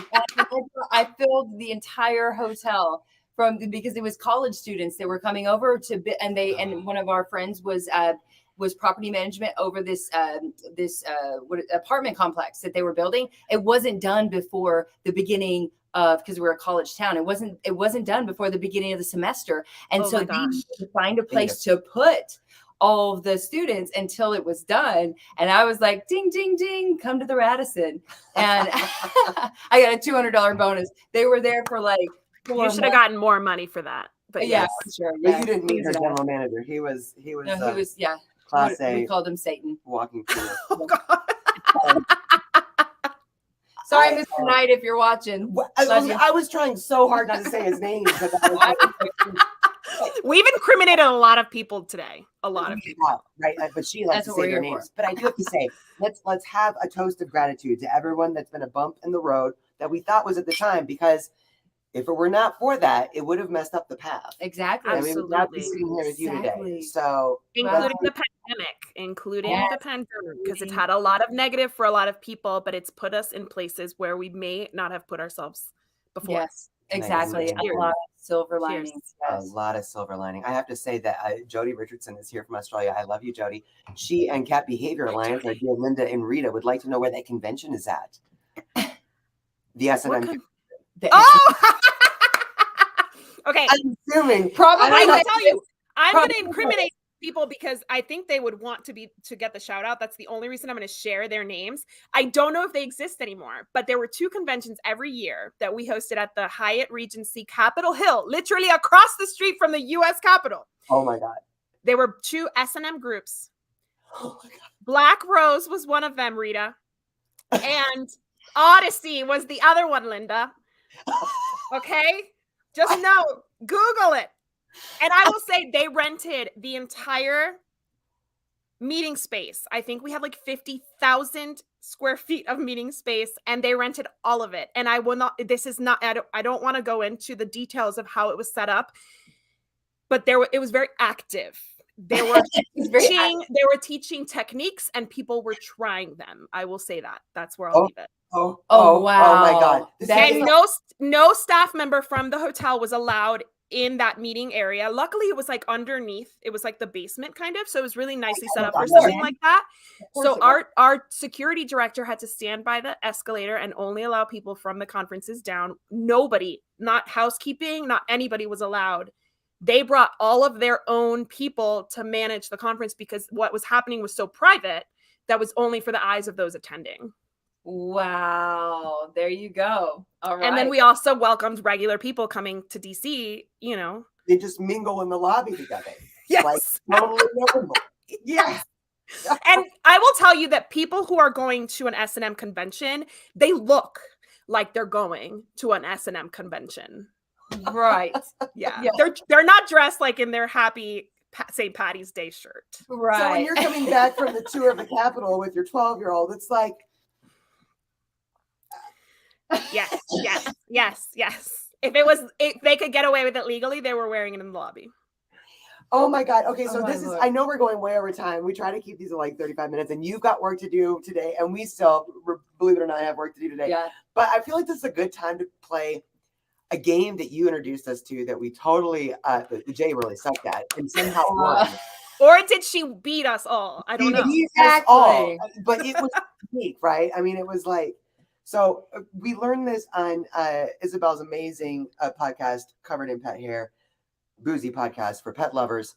I filled the entire hotel because it was college students that were coming over and one of our friends was was property management over this apartment complex that they were building. It wasn't done before the beginning of, because we're a college town. It wasn't done before the beginning of the semester, and so they needed to find a place to put all of the students until it was done. And I was like, ding, ding, ding, come to the Radisson. And I got a $200 bonus. They were there for like 4 months. You should have gotten more money for that. But yeah, for sure. Yeah. But you didn't meet her general manager. He was yeah. Class A. We called him Satan. Walking through. Oh, God. Sorry, Mr. Knight, if you're watching. I was trying so hard not to say his name. We've incriminated a lot of people today. A lot of people. Right. But she likes to say their names. But I do have to say, let's have a toast of gratitude to everyone that's been a bump in the road that we thought was at the time, because if it were not for that, it would have messed up the path. Exactly. And we would not be sitting here with you today. So including the pandemic, because it's had a lot of negative for a lot of people, but it's put us in places where we may not have put ourselves before. Yes, exactly. A lot of silver linings. A lot of silver lining. I have to say that Jody Richardson is here from Australia. I love you, Jody. She and Cat Behavior Alliance, our dear Linda and Rita, would like to know where that convention is at. The S&M. Okay. I'm assuming. Probably. I will tell you, I'm going to incriminate people because I think they would want to get the shout out. That's the only reason I'm going to share their names. I don't know if they exist anymore, but there were 2 conventions every year that we hosted at the Hyatt Regency Capitol Hill, literally across the street from the U.S. Capitol. Oh my God. There were 2 S&M groups. Oh my God. Black Rose was one of them, Rita. And Odyssey was the other one, Linda. Okay? Just know, Google it. And I will say they rented the entire meeting space. I think we have like 50,000 square feet of meeting space, and they rented all of it. And I will not, I don't want to go into the details of how it was set up, but it was very active. They were teaching techniques, and people were trying them. I will say that. That's where I'll leave it. Wow. Oh my God. And no staff member from the hotel was allowed in that meeting area. Luckily, it was like underneath. It was like the basement kind of. So it was really nicely set up for something like that. So our security director had to stand by the escalator and only allow people from the conferences down. Nobody, not housekeeping, not anybody was allowed. They brought all of their own people to manage the conference because what was happening was so private that was only for the eyes of those attending. Wow. There you go. All right. And then we also welcomed regular people coming to DC, you know. They just mingle in the lobby together. Yes. Like, totally normal. Yes. And I will tell you that people who are going to an S&M convention, they look like they're going to an S&M convention. Right. Yeah. They're not dressed like in their happy St. Patty's Day shirt. Right. So when you're coming back from the tour of the Capitol with your 12-year-old, it's like, Yes. If they could get away with it legally, they were wearing it in the lobby. Oh my God. Okay, so I know we're going way over time. We try to keep these at like 35 minutes, and you've got work to do today, and we still, believe it or not, have work to do today. Yeah. But I feel like this is a good time to play a game that you introduced us to that we totally, Jay really sucked at, and somehow won. Or did she beat us all? I don't know. Exactly. All, but it was unique, right? I mean, it was like, so we learned this on Isabel's amazing podcast, Covered in Pet Hair, boozy podcast for pet lovers.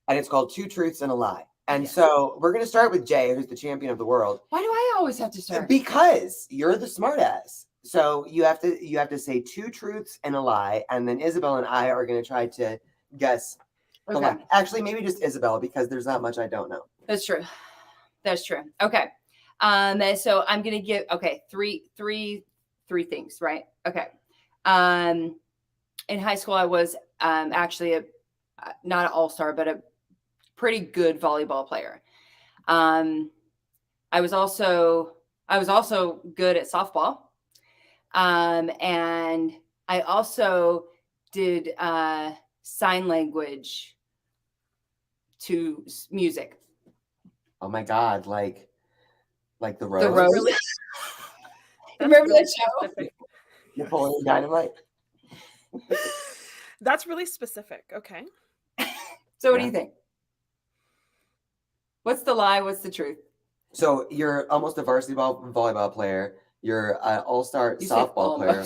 And it's called 2 Truths and a Lie. And so we're going to start with Jay, who's the champion of the world. Why do I always have to start? Because you're the smartass. So you have to say 2 truths and a lie. And then Isabel and I are going to try to guess. Okay. The lie. Actually, maybe just Isabel, because there's not much I don't know. That's true. Okay. So I'm gonna give three things, right? Okay. In high school, I was actually not an all-star, but a pretty good volleyball player. I was also good at softball, and I also did sign language to music. Oh my God! Like the Rose. The Rose. Remember that show? Specific. Napoleon Dynamite. That's really specific. Okay. So what do you think? What's the lie? What's the truth? So you're almost a varsity volleyball player. You're an all-star softball player.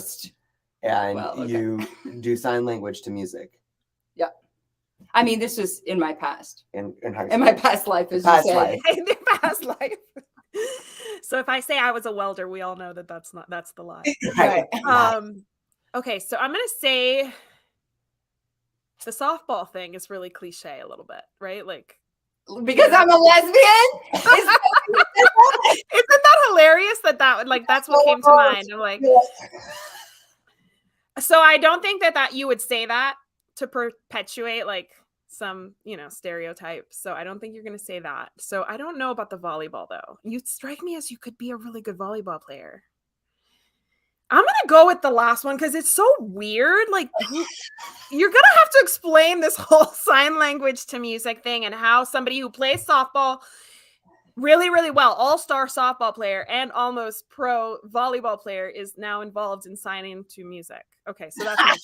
And you do sign language to music. Yeah. I mean, this was in my past. In high school. In my past life, as you say. In the past life. So if I say I was a welder, we all know that that's the lie. Right. Okay, so I'm gonna say the softball thing is really cliche a little bit, right? Like because I'm a lesbian. Isn't that hilarious? That's what came to mind. I'm like, so I don't think that you would say that to perpetuate like some, stereotype. So I don't think you're going to say that. So I don't know about the volleyball though. You strike me as you could be a really good volleyball player. I'm going to go with the last one because it's so weird. Like you're going to have to explain this whole sign language to music thing and how somebody who plays softball really, really well, all-star softball player and almost pro volleyball player is now involved in signing to music. Okay, so that's my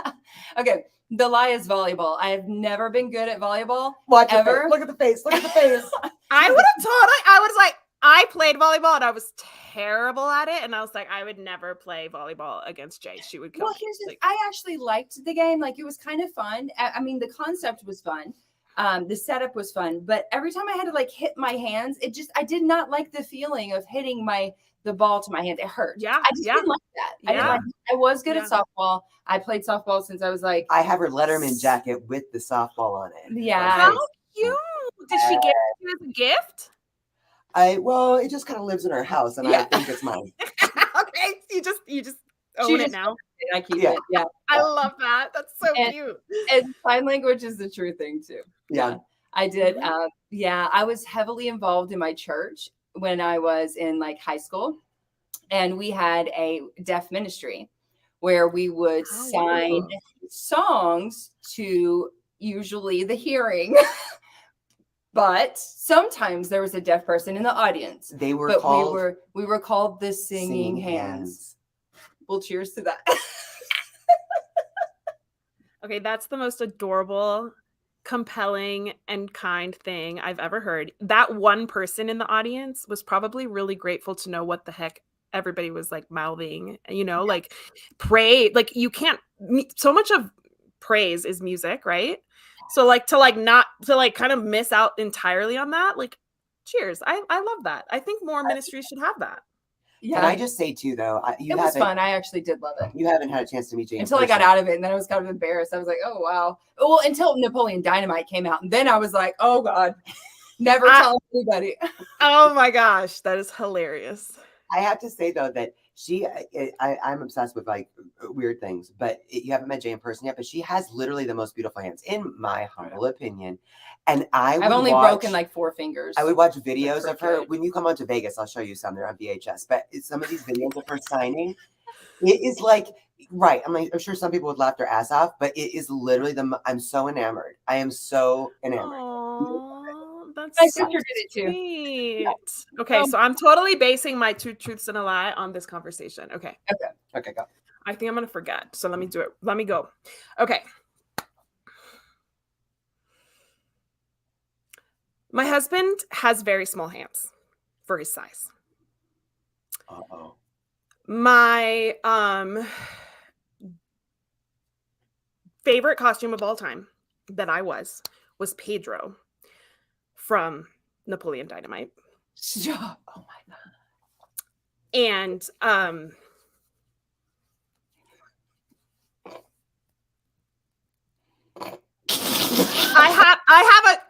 choice. Okay, the lie is volleyball. I have never been good at volleyball. Watch ever. Look at the face. Look at the face. I would have I was like, I played volleyball and I was terrible at it. And I was like, I would never play volleyball against Jay. She would come. Well, I actually liked the game. Like it was kind of fun. I mean, the concept was fun. The setup was fun, but every time I had to like hit my hands, I did not like the feeling of hitting the ball to my hands. It hurt. Yeah. I just didn't like that. Yeah. I was good at softball. I played softball since I was like. I have her Letterman jacket with the softball on it. Yeah. How cute. Did she get it as a gift? It just kind of lives in her house and I think it's mine. Okay. You just own it now. I keep it. Yeah. I love that. That's so cute. And sign language is the true thing too. Yeah. I did. I was heavily involved in my church when I was in like high school, and we had a deaf ministry where we would sign songs to usually the hearing. But sometimes there was a deaf person in the audience. We were called the singing hands. Well, cheers to that. Okay, that's the most adorable, compelling, and kind thing I've ever heard. That one person in the audience was probably really grateful to know what the heck everybody was like mouthing, like pray. Like you can't, so much of praise is music, right? So like to kind of miss out entirely on that, like cheers. I love that. I think more ministries should have that. Yeah. Can I just say too, though, it was fun. I actually did love it. You haven't had a chance to meet Jane until I got out of it, and then I was kind of embarrassed. I was like, "Oh wow!" Well, until Napoleon Dynamite came out, and then I was like, "Oh God, never tell anybody." Oh my gosh, that is hilarious. I have to say though that I'm obsessed with like weird things, but you haven't met Jay in person yet. But she has literally the most beautiful hands, in my humble opinion. And I've only broken like 4 fingers. I would watch videos of her. When you come out to Vegas, I'll show you some. They're on VHS. But some of these videos of her signing, it is like, right. I'm sure some people would laugh their ass off, but it is literally I'm so enamored. I am so enamored. Aww, that's my so sister did it too. Sweet. Yeah. Okay, so I'm totally basing my 2 truths and a lie on this conversation. Okay, go. I think I'm gonna forget. So let me do it. Let me go. Okay. My husband has very small hands for his size. Uh-oh. My favorite costume of all time that I was Pedro from Napoleon Dynamite. Oh my God. And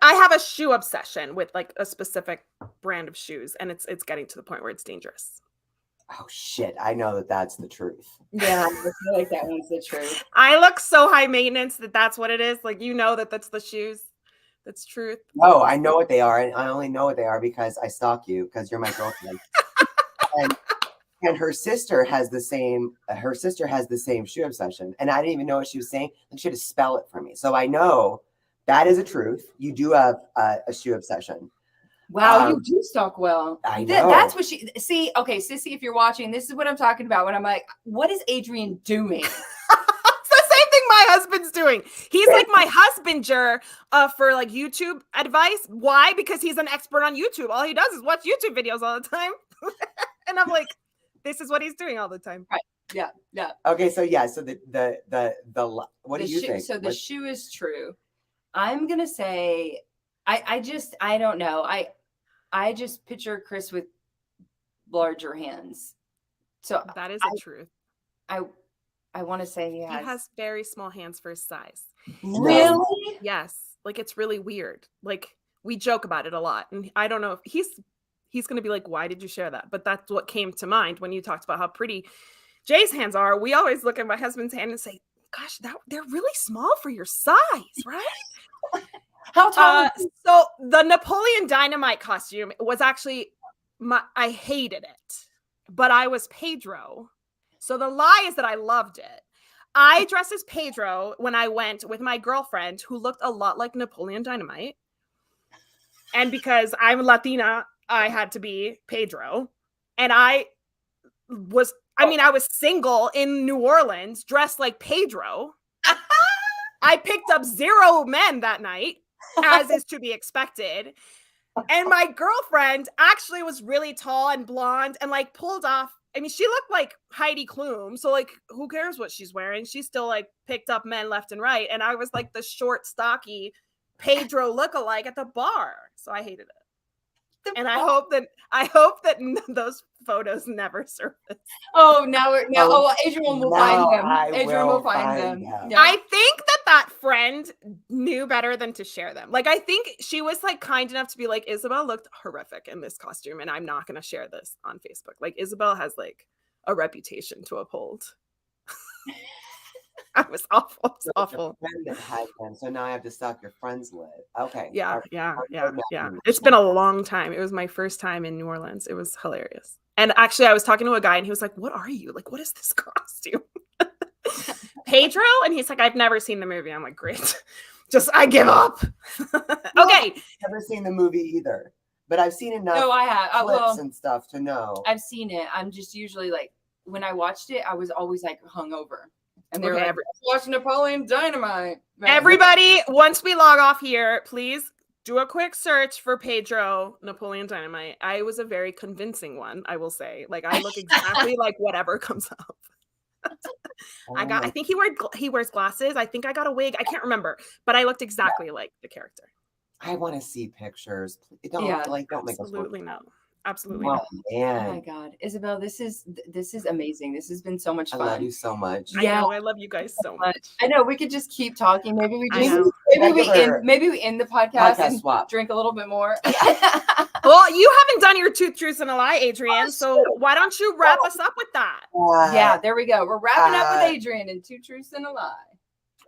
I have a shoe obsession with like a specific brand of shoes, and it's getting to the point where it's dangerous. Oh shit! I know that's the truth. Yeah, I feel like that one's the truth. I look so high maintenance that's what it is. Like that's the shoes. That's truth. No, I know what they are, and I only know what they are because I stalk you because you're my girlfriend. and her sister has the same. Her sister has the same shoe obsession, and I didn't even know what she was saying. She had to spell it for me, so I know that is a truth. You do have a shoe obsession. Wow, you do stalk well. I know. That's what she see. Okay, Sissy, if you're watching, this is what I'm talking about. When I'm like, what is Adrienne doing? It's the same thing my my husband's doing. He's like my husbander for like YouTube advice. Why? Because he's an expert on YouTube. All he does is watch YouTube videos all the time. And I'm like, this is what he's doing all the time. Right. Yeah. Yeah. Okay. So yeah. So what do you think? So the shoe is true. I'm going to say, I don't know. I just picture Chris with larger hands. So that is a truth. I want to say he has very small hands for his size. Really? Yes. Like it's really weird. Like we joke about it a lot. And I don't know if he's going to be like, why did you share that? But that's what came to mind when you talked about how pretty Jay's hands are. We always look at my husband's hand and say, gosh, they're really small for your size, right? How tall? So the Napoleon Dynamite costume was actually I hated it, but I was Pedro. So the lie is that I loved it. I dressed as Pedro when I went with my girlfriend who looked a lot like Napoleon Dynamite. And because I'm Latina, I had to be Pedro. And I was single in New Orleans, dressed like Pedro. I picked up 0 men that night, as is to be expected. And my girlfriend actually was really tall and blonde and like pulled off. I mean, she looked like Heidi Klum. So like, who cares what she's wearing? She still like picked up men left and right. And I was like the short, stocky Pedro lookalike at the bar. So I hated it. And I hope that those photos never surface. Oh, Adrian will find them. Adrian will find them. Yeah. I think that friend knew better than to share them. Like, I think she was like kind enough to be like, Isabel looked horrific in this costume, and I'm not going to share this on Facebook. Like, Isabel has like a reputation to uphold. I was awful. It's awful. So now I have to stalk your friends list. Okay. Yeah. It's been a long time. It was my first time in New Orleans. It was hilarious. And actually, I was talking to a guy, and he was like, "What are you? Like, what is this costume?" Pedro, and he's like, "I've never seen the movie." I'm like, "Great, I give up." Okay. Never seen the movie either, but I've seen enough. No, I have clips and stuff to know. I've seen it. I'm just usually like, when I watched it, I was always like hungover. And they're like, watching Napoleon Dynamite. Everybody, once we log off here, please do a quick search for Pedro Napoleon Dynamite. I was a very convincing one, I will say. Like, I look exactly like whatever comes up. I think he wears glasses. I think I got a wig. I can't remember, but I looked exactly like the character. I want to see pictures. Don't make us absolutely no. Absolutely. Oh, man. Oh my God, Isabel, this is amazing. This has been so much fun. I love you so much. I love you guys so much. I know we could just keep talking. Maybe we end the podcast and swap. Drink a little bit more. Well, you haven't done your 2 truths and a lie, Adrienne. So why don't you wrap us up with that? Yeah, there we go. We're wrapping up with Adrienne and 2 truths and a lie.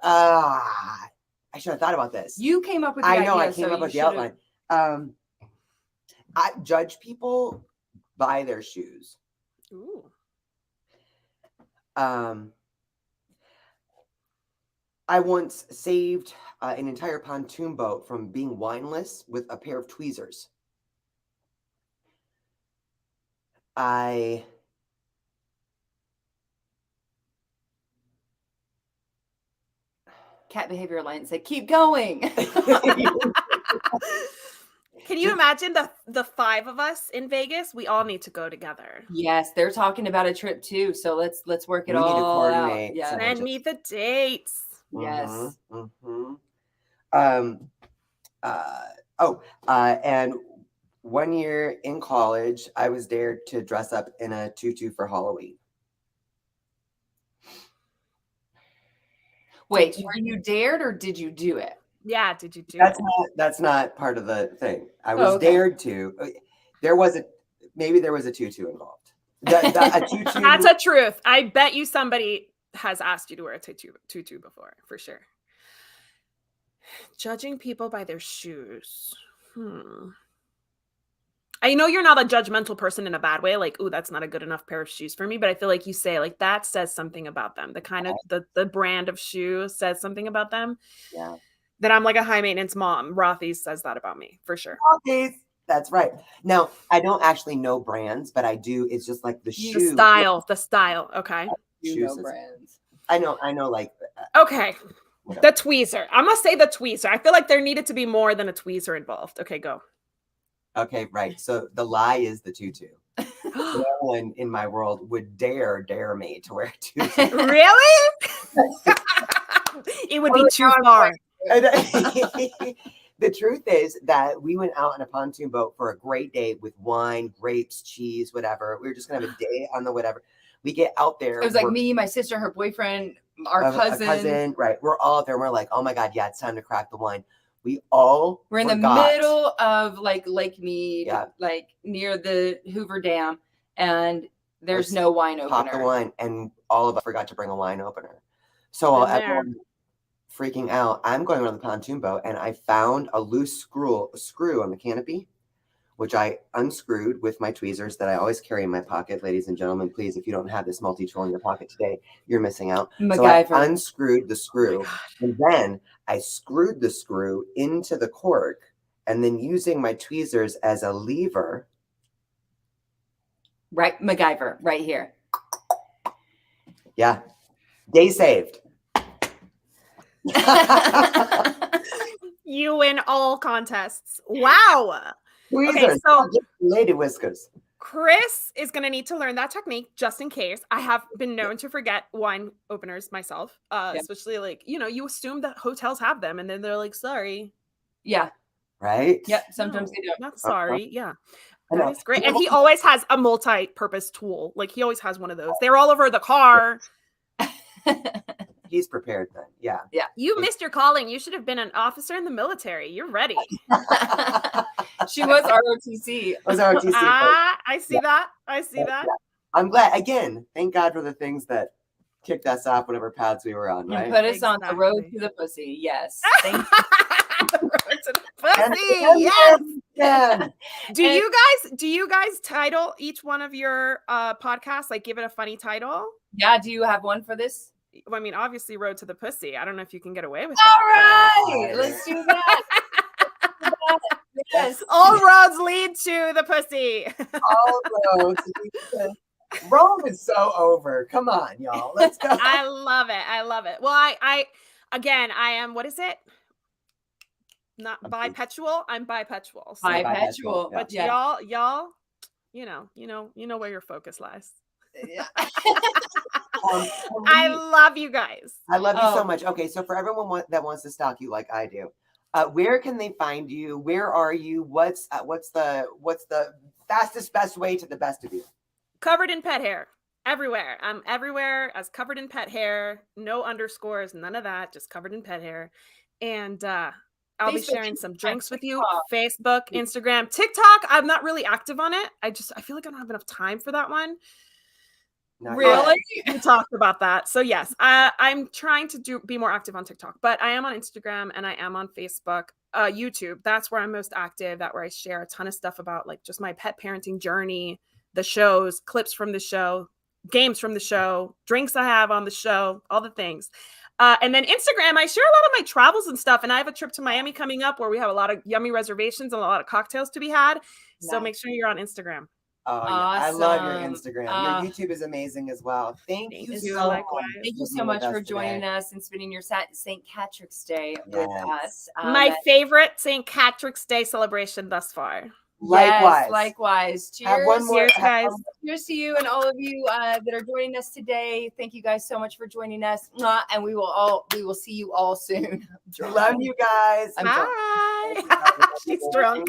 I should have thought about this. You came up with the idea. I came up with the outline. I judge people by their shoes. Ooh. I once saved an entire pontoon boat from being wineless with a pair of tweezers. Cat Behavior Alliance said, keep going. Can you imagine the 5 of us in Vegas? We all need to go together. Yes, they're talking about a trip too. So let's work it all out. Yeah. Send me the dates. Yes. And 1 year in college, I was dared to dress up in a tutu for Halloween. Wait, were you dared or did you do it? Yeah, did you do it? That's not part of the thing. I was dared to. There was a tutu involved. A tutu. That's a truth. I bet you somebody has asked you to wear a tutu before, for sure. Judging people by their shoes. I know you're not a judgmental person in a bad way, like, ooh, that's not a good enough pair of shoes for me. But I feel like you say, like, that says something about them. The kind of the brand of shoe says something about them. Yeah. That I'm like a high maintenance mom. Rothy's says that about me, for sure. Rothy's. That's right. Now, I don't actually know brands, but I do. It's just like the shoe. The style. Okay. You know brands. I know, like. Okay. The tweezer. I'm going to say the tweezer. I feel like there needed to be more than a tweezer involved. Okay, go. Okay, right. So the lie is the tutu. No one in my world would dare me to wear a tutu. Really? It would be too far. The truth is that we went out on a pontoon boat for a great day with wine, grapes, cheese, whatever. We were just going to have a day on the whatever. We get out there. It was like me, my sister, her boyfriend, our cousin. Right. We're all out there. And we're like, oh my God, yeah, it's time to crack the wine. We're in the middle of like Lake Mead, like near the Hoover Dam, and there's no wine opener. Pop the wine, and all of us forgot to bring a wine opener. So everyone freaking out. I'm going around the pontoon boat, and I found a loose screw on the canopy, which I unscrewed with my tweezers that I always carry in my pocket. Ladies and gentlemen, please, if you don't have this multi-tool in your pocket today, you're missing out. MacGyver. So I unscrewed the screw, and then I screwed the screw into the cork, and then using my tweezers as a lever. Right, MacGyver, right here. Yeah. Day saved. You win all contests. Wow. Okay, so lady whiskers. Chris is going to need to learn that technique just in case. I have been known to forget wine openers myself, especially like, you assume that hotels have them and then they're like, sorry. Yeah. Right? Yeah, sometimes they don't. Not sorry. Yeah. That's great. And he always has a multi-purpose tool. Like he always has one of those. They're all over the car. He's prepared then. Yeah. Yeah. You missed your calling. You should have been an officer in the military. You're ready. She was ROTC. I see that. I see that. I'm glad. Again, thank God for the things that kicked us off whatever paths we were on, right? You put us on the road to the pussy. Yes. Thank you. The road to the pussy. Yes. Yeah. Do you guys title each one of your podcasts? Like give it a funny title? Yeah. Do you have one for this? Well, I mean, obviously, Road to the Pussy. I don't know if you can get away with that. All right, let's do that. Yes, all roads lead to the pussy. All roads. Rome is so over. Come on, y'all. Let's go. I love it. Well, I am. What is it? Not bipedal. I'm bipedal. So. Bipedal. But y'all, you know where your focus lies. Yeah. I love you guys. I love you so much. Okay, so for everyone that wants to stalk you like I do, where can they find you? Where are you? What's the fastest, best way to the best of you? Covered in pet hair. Everywhere. I'm everywhere as Covered in Pet Hair. No underscores, none of that. Just Covered in Pet Hair. And I'll be sharing some drinks with you. Facebook, Instagram, TikTok. I'm not really active on it. I feel like I don't have enough time for that one. Really? We talked about that. So yes, I'm trying to be more active on TikTok, but I am on Instagram and I am on Facebook, YouTube. That's where I'm most active. That's where I share a ton of stuff about like just my pet parenting journey, the shows, clips from the show, games from the show, drinks I have on the show, all the things. And then Instagram, I share a lot of my travels and stuff. And I have a trip to Miami coming up where we have a lot of yummy reservations and a lot of cocktails to be had. So make sure you're on Instagram. Oh, yeah. Awesome. I love your Instagram. Your YouTube is amazing as well. Thank you so much. Thank you so much for joining us and spending your St. Patrick's Day with us. My favorite St. Patrick's Day celebration thus far. Likewise. Cheers. Have one more. Cheers, guys. Cheers to you and all of you that are joining us today. Thank you guys so much for joining us. And we will see you all soon. Love you guys. Bye. She's drunk.